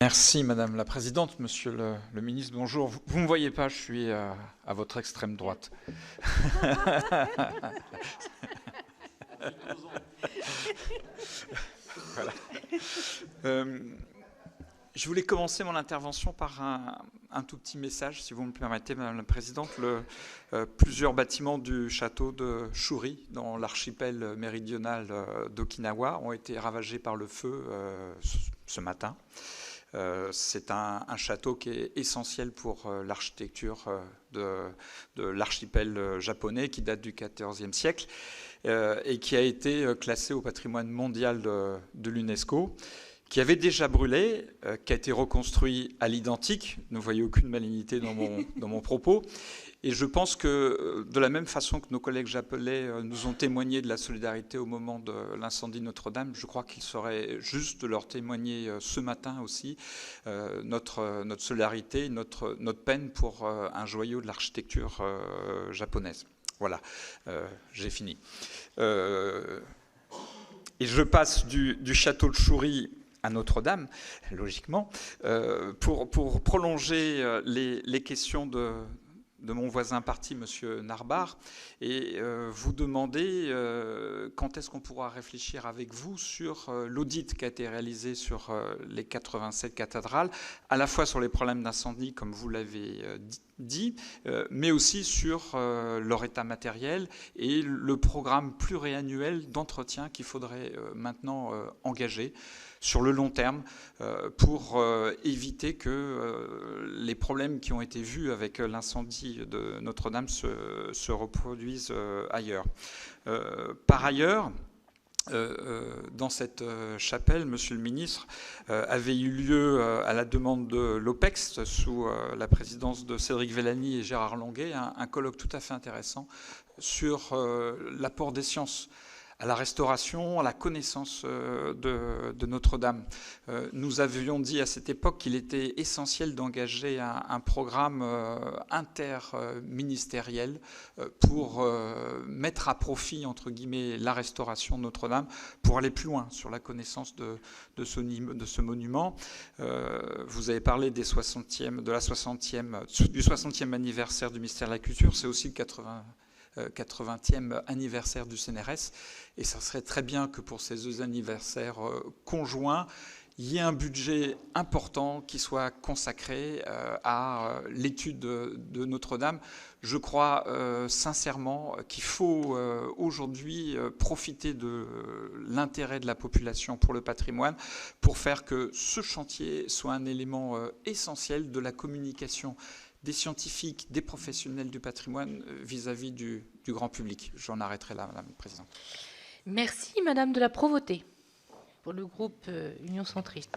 Merci Madame la Présidente, Monsieur le Ministre, bonjour. Vous ne me voyez pas, je suis à votre extrême droite. Voilà. Je voulais commencer mon intervention par un tout petit message, si vous me permettez, Madame la Présidente. Plusieurs bâtiments du château de Shuri, dans l'archipel méridional d'Okinawa, ont été ravagés par le feu ce matin. C'est un château qui est essentiel pour l'architecture de l'archipel japonais, qui date du XIVe siècle et qui a été classé au patrimoine mondial de l'UNESCO, qui avait déjà brûlé, qui a été reconstruit à l'identique. Ne voyez aucune malignité dans mon propos. Et je pense que de la même façon que nos collègues japonais nous ont témoigné de la solidarité au moment de l'incendie de Notre-Dame, je crois qu'il serait juste de leur témoigner ce matin aussi notre solidarité, notre peine pour un joyau de l'architecture japonaise. Voilà, j'ai fini. Et je passe du château de Shuri à Notre-Dame, logiquement, pour prolonger les questions de mon voisin parti, M. Narbar, et vous demander quand est-ce qu'on pourra réfléchir avec vous sur l'audit qui a été réalisé sur les 87 cathédrales, à la fois sur les problèmes d'incendie, comme vous l'avez dit, mais aussi sur leur état matériel et le programme pluriannuel d'entretien qu'il faudrait maintenant engager sur le long terme pour éviter que les problèmes qui ont été vus avec l'incendie de Notre-Dame se reproduisent ailleurs. Par ailleurs, dans cette chapelle, Monsieur le Ministre, avait eu lieu à la demande de l'OPEX, sous la présidence de Cédric Vellani et Gérard Longuet, un colloque tout à fait intéressant sur l'apport des sciences à la restauration, à la connaissance de Notre-Dame. Nous avions dit à cette époque qu'il était essentiel d'engager un programme interministériel pour mettre à profit, entre guillemets, la restauration de Notre-Dame, pour aller plus loin sur la connaissance de ce monument. Vous avez parlé du 60e anniversaire du ministère de la Culture, c'est aussi le 80e anniversaire du CNRS, et ça serait très bien que pour ces deux anniversaires conjoints, il y ait un budget important qui soit consacré à l'étude de Notre-Dame. Je crois sincèrement qu'il faut aujourd'hui profiter de l'intérêt de la population pour le patrimoine pour faire que ce chantier soit un élément essentiel de la communication des scientifiques, des professionnels du patrimoine vis-à-vis du grand public. J'en arrêterai là, Madame la Présidente. Merci, Madame de la Provoté, pour le groupe Union Centriste.